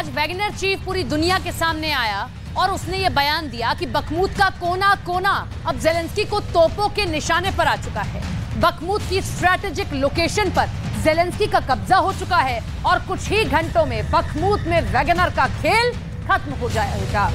आज Wagner chief पूरी दुनिया के सामने आया और उसने ये बयान दिया कि बखमूत का कोना कोना अब ज़ेलेंस्की को तोपों के निशाने पर आ चुका है। बखमूत की स्ट्रैटेजिक लोकेशन पर ज़ेलेंस्की का कब्जा हो चुका है और कुछ ही घंटों में बखमूत में वैगनर का खेल खत्म हो जाएगा।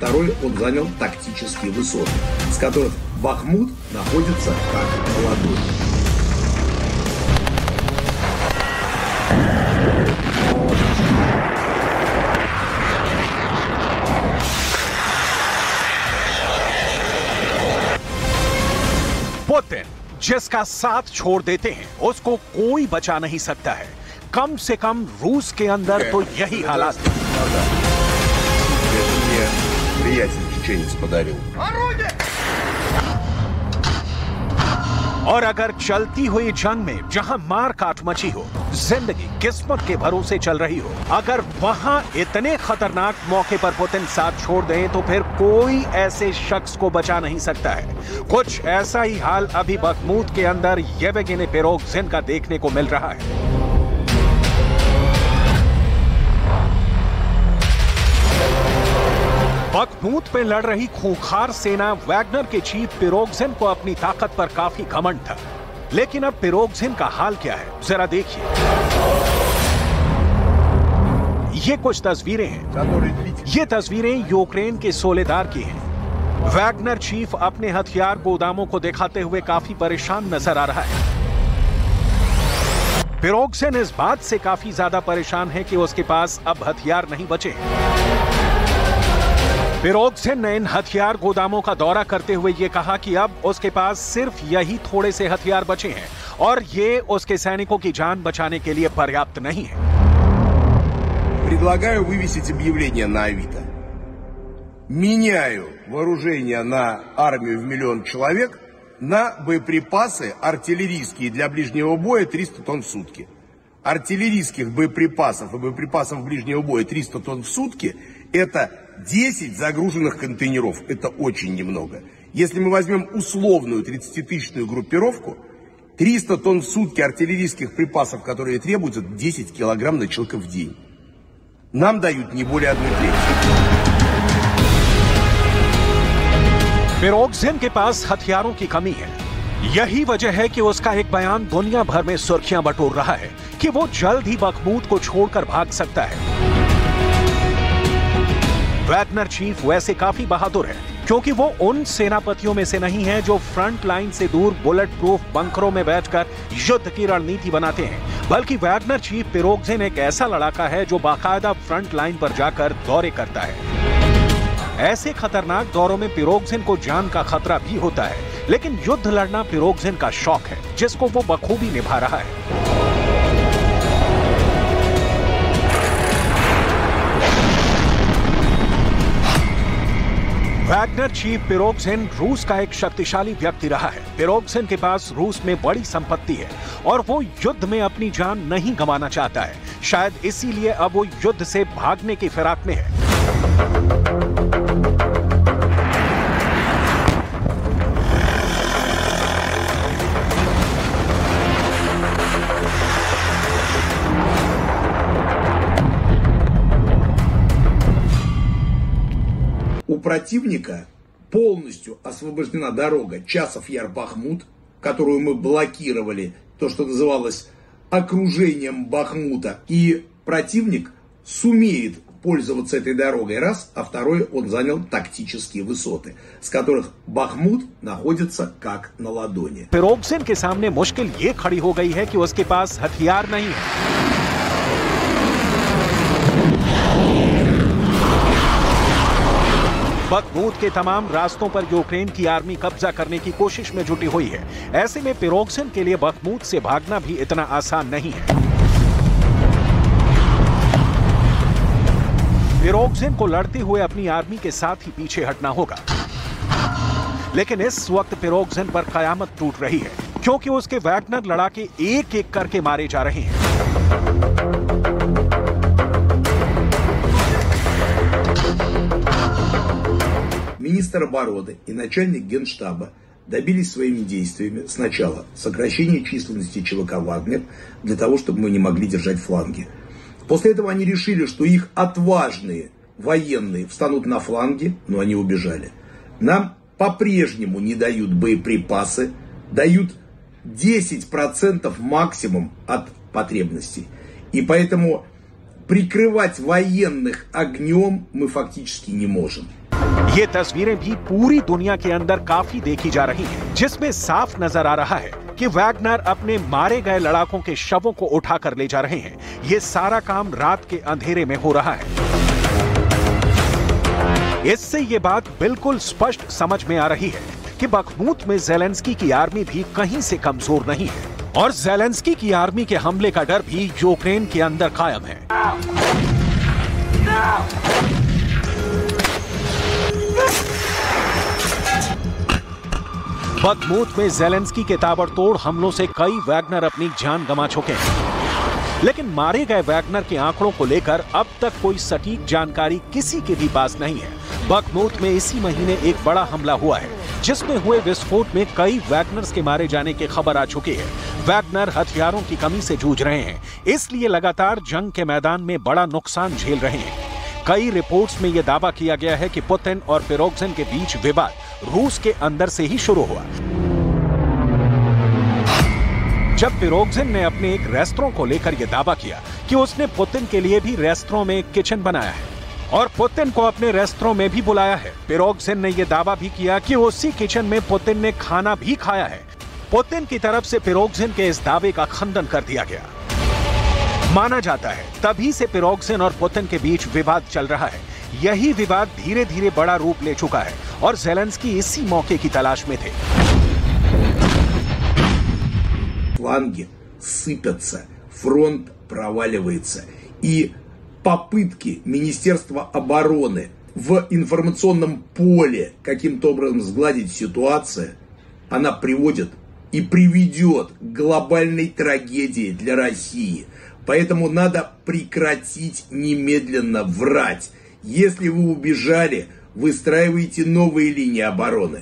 Второй он занял тактические высоты, с которых Бахмут находится как на ладони. पुतिन जिसका साथ छोड़ देते हैं उसको कोई बचा नहीं सकता है। कम से कम रूस के अंदर तो यही हालात है। Приятель чеченец подарил. और अगर चलती हुई जंग में जहां मार काट मची हो, जिंदगी किस्मत के भरोसे चल रही हो, अगर वहां इतने खतरनाक मौके पर पुतिन साथ छोड़ दें तो फिर कोई ऐसे शख्स को बचा नहीं सकता है। कुछ ऐसा ही हाल अभी बखमूत के अंदर येवगेनी पिरोगजिन का देखने को मिल रहा है। बखमूत में लड़ रही खूंखार सेना वैगनर के चीफ पिरोगजिन को अपनी ताकत पर काफी घमंड था, लेकिन अब पिरोगजिन का हाल क्या है जरा देखिए। ये कुछ तस्वीरें हैं। ये तस्वीरें यूक्रेन के सोलेदार की हैं। वैगनर चीफ अपने हथियार गोदामों को दिखाते हुए काफी परेशान नजर आ रहा है। पिरोगजिन इस बात से काफी ज्यादा परेशान है कि उसके पास अब हथियार नहीं बचे। पिरोगजिन ने इन हथियार गोदामों का दौरा करते हुए ये कहा कि अब उसके पास सिर्फ यही थोड़े से हथियार बचे हैं और ये उसके सैनिकों की जान बचाने के लिए पर्याप्त नहीं है। Предлагаю вывесить объявление на Авито. Меняю вооружение на армию в 1 миллион человек на боеприпасы артиллерийские для ближнего боя 300 тонн в сутки. Артиллерийских боеприпасов и боеприпасов ближнего боя 300 тонн в сутки – это 10 загруженных контейнеров. Это очень немного. Если мы возьмем условную 30-тысячную группировку, 300 тонн в сутки артиллерийских припасов, которые требуются, 10 килограмм на человека в день. Нам дают не более 1/3. पिरोगजिन के पास हथियारों की कमी है। यही वजह है कि उसका एक बयान दुनिया भर में सुर्खियां बटोर रहा है कि वो जल्द ही बखमूत को छोड़कर भाग सकता है। वैगनर चीफ वैसे काफी बहादुर है क्योंकि वो उन सेनापतियों में से नहीं है जो फ्रंट लाइन से दूर बुलेट प्रूफ बंकरों में बैठकर युद्ध की रणनीति बनाते हैं, बल्कि वैगनर चीफ पिरोगजिन एक ऐसा लड़ाका है जो बाकायदा फ्रंट लाइन पर जाकर दौरे करता है। ऐसे खतरनाक दौरों में पिरोगजिन को जान का खतरा भी होता है, लेकिन युद्ध लड़ना पिरोगजिन का शौक है जिसको वो बखूबी निभा रहा है। वैगनर चीफ पिरोगजिन रूस का एक शक्तिशाली व्यक्ति रहा है। पिरोगजिन के पास रूस में बड़ी संपत्ति है और वो युद्ध में अपनी जान नहीं गंवाना चाहता है। शायद इसीलिए अब वो युद्ध से भागने की फिराक में है। У противника полностью освобождена дорога Часов-Яр-Бахмут, которую мы блокировали, то, что называлось окружением Бахмута. И противник сумеет пользоваться этой дорогой, раз, а второй, он занял тактические высоты, с которых Бахмут находится как на ладони. पिरोगजिन के सामने मुश्किल ये खड़ी हो गई है कि उसके पास हथियार नहीं है। बखमूत के तमाम रास्तों पर यूक्रेन की आर्मी कब्जा करने की कोशिश में जुटी हुई है। ऐसे में पिरोगजिन के लिए बखमूत से भागना भी इतना आसान नहीं है। पिरोगजिन को लड़ते हुए अपनी आर्मी के साथ ही पीछे हटना होगा, लेकिन इस वक्त पिरोगजिन पर कयामत टूट रही है क्योंकि उसके वैगनर लड़ाके एक एक करके मारे जा रहे हैं। министр обороны и начальник Генштаба добились своими действиями сначала сокращения численности ЧВК «Вагнер» для того, чтобы мы не могли держать фланги. После этого они решили, что их отважные военные встанут на фланги, но они убежали. Нам по-прежнему не дают боеприпасы, дают 10% максимум от потребностей. И поэтому прикрывать военных огнем мы фактически не можем. ये तस्वीरें भी पूरी दुनिया के अंदर काफी देखी जा रही हैं, जिसमें साफ नजर आ रहा है कि वैगनर अपने मारे गए लड़ाकों के शवों को उठाकर ले जा रहे हैं। ये सारा काम रात के अंधेरे में हो रहा है। इससे ये बात बिल्कुल स्पष्ट समझ में आ रही है कि बखमूत में ज़ेलेंस्की की आर्मी भी कहीं से कमजोर नहीं है और ज़ेलेंस्की की आर्मी के हमले का डर भी यूक्रेन के अंदर कायम है। बखमूत में ज़ेलेंस्की के ताबड़तोड़ हमलों से कई वैगनर अपनी जान गंवा चुके हैं, लेकिन मारे गए वैगनर के आंकड़ों को लेकर अब तक कोई सटीक जानकारी किसी के भी पास नहीं है। बखमूत में इसी महीने एक बड़ा हमला हुआ है, जिसमें हुए विस्फोट में कई वैगनर्स के मारे जाने की खबर आ चुकी है। वैगनर हथियारों की कमी से जूझ रहे हैं, इसलिए लगातार जंग के मैदान में बड़ा नुकसान झेल रहे हैं। कई रिपोर्ट्स में यह दावा किया गया है कि पुतिन और पिरोग्जिन के बीच विवाद रूस के अंदर से ही शुरू हुआ। जब पिरोग्जिन ने अपने एक रेस्टोरेंट को लेकर यह दावा किया कि उसने पुतिन के लिए भी रेस्टोरेंट में एक किचन बनाया है और पुतिन को अपने रेस्टोरेंट में भी बुलाया है, पिरोग्जिन ने यह दावा भी किया कि उसी किचन में पुतिन ने खाना भी खाया है। पुतिन की तरफ से पिरोग्जिन के इस दावे का खंडन कर दिया गया। माना जाता है तभी से पिरोग्जिन और पुतिन के बीच विवाद चल रहा है। यही विवाद धीरे धीरे बड़ा रूप ले चुका है और ज़ेलेंस्की इसी मौके की तलाश में थे। Фланги сыпятся, фронт проваливается, и попытки Министерства обороны в информационном поле каким-то образом сгладить ситуацию, она приводит и приведет к глобальной трагедии для России. Поэтому надо прекратить немедленно врать. Если вы убежали, выстраивайте новые линии обороны.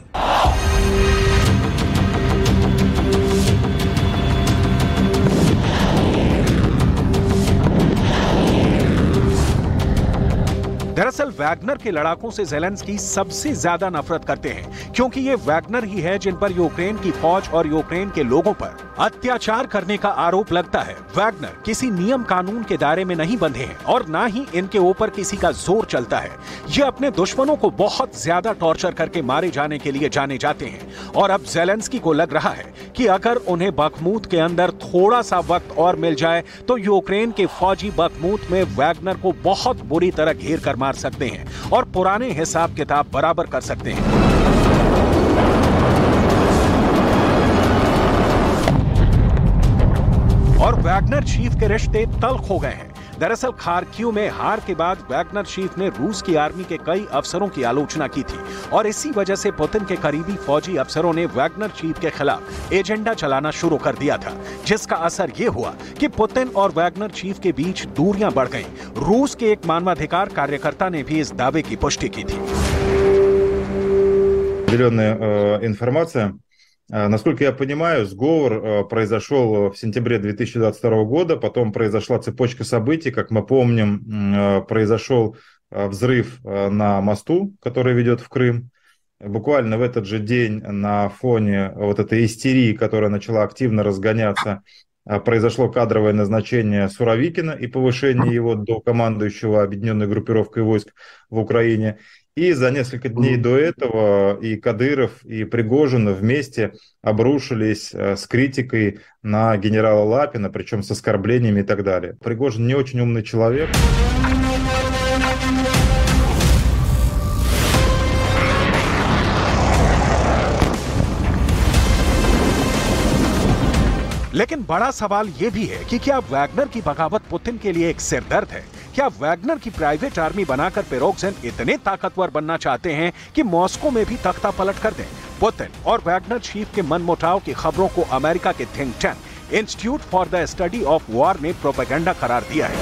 दरअसल वैगनर के लड़ाकों से ज़ेलेंस्की सबसे ज्यादा नफरत करते हैं, क्योंकि ये वैगनर ही है जिन पर यूक्रेन की फौज और यूक्रेन के लोगों पर अत्याचार करने का आरोप लगता है। वैगनर किसी नियम कानून के दायरे में नहीं बंधे हैं और ना ही इनके ऊपर किसी का जोर चलता है। ये अपने दुश्मनों को बहुत ज्यादा टॉर्चर करके मारे जाने के लिए जाने जाते हैं और अब ज़ेलेंस्की को लग रहा है कि अगर उन्हें बखमूत के अंदर थोड़ा सा वक्त और मिल जाए तो यूक्रेन के फौजी बखमूत में वैगनर को बहुत बुरी तरह घेर कर मार सकते हैं और पुराने हिसाब किताब बराबर कर सकते हैं। और वैगनर चीफ के रिश्ते तल्ख हो गए हैं। दरअसल खार्किव में हार के बाद वैगनर चीफ ने रूस की आर्मी के कई अफसरों की आलोचना की थी और इसी वजह से पुतिन के करीबी फौजी अफसरों ने वैगनर चीफ के खिलाफ एजेंडा चलाना शुरू कर दिया था, जिसका असर ये हुआ कि पुतिन और वैगनर चीफ के बीच दूरियां बढ़ गईं। रूस के एक मानवाधिकार कार्यकर्ता ने भी इस दावे की पुष्टि की थी। Информация. Насколько я понимаю, сговор произошел в сентябре 2022 года, потом произошла цепочка событий, как мы помним, произошел взрыв на мосту, который ведет в Крым. Буквально в этот же день на фоне вот этой истерии, которая начала активно разгоняться, произошло кадровое назначение Суровикина и повышение его до командующего объединенной группировкой войск в Украине. И за несколько дней до этого и Кадыров, и Пригожин вместе обрушились с критикой на генерала Лапина, причем с оскорблениями и так далее. Пригожин не очень умный человек. लेकिन बड़ा सवाल यह भी है कि क्या वैगनर की बगावत पुतिन के लिए एक सिरदर्द है? क्या वैगनर की प्राइवेट आर्मी बनाकर पिरोग्जिन इतने ताकतवर बनना चाहते हैं कि मॉस्को में भी तख्ता पलट कर दें? पुतिन और वैगनर चीफ के मनमुटाव की खबरों को अमेरिका के think tank institute for the study of war ने प्रोपेगेंडा करार दिया है।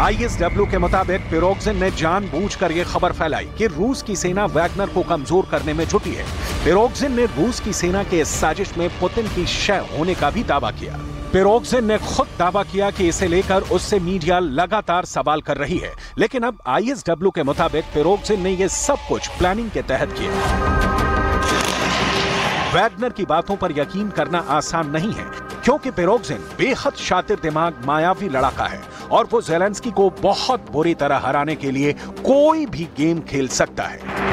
ISW के मुताबिक पिरोग्जिन ने जानबूझकर यह खबर फैलाई कि रूस की सेना वैगनर को कमजोर करने में जुटी है। पिरोग्जिन ने रूस की सेना के इस साजिश में पुतिन की शय होने का भी दावा किया। पिरोग्जिन ने खुद दावा किया कि इसे लेकर उससे मीडिया लगातार सवाल कर रही है, लेकिन अब ISW के मुताबिक पिरोग्जिन ने यह सब कुछ प्लानिंग के तहत किया। वैगनर की बातों पर यकीन करना आसान नहीं है, क्योंकि पिरोग्जिन बेहद शातिर दिमाग मायावी लड़ाका है और वो ज़ेलेंस्की को बहुत बुरी तरह हराने के लिए कोई भी गेम खेल सकता है।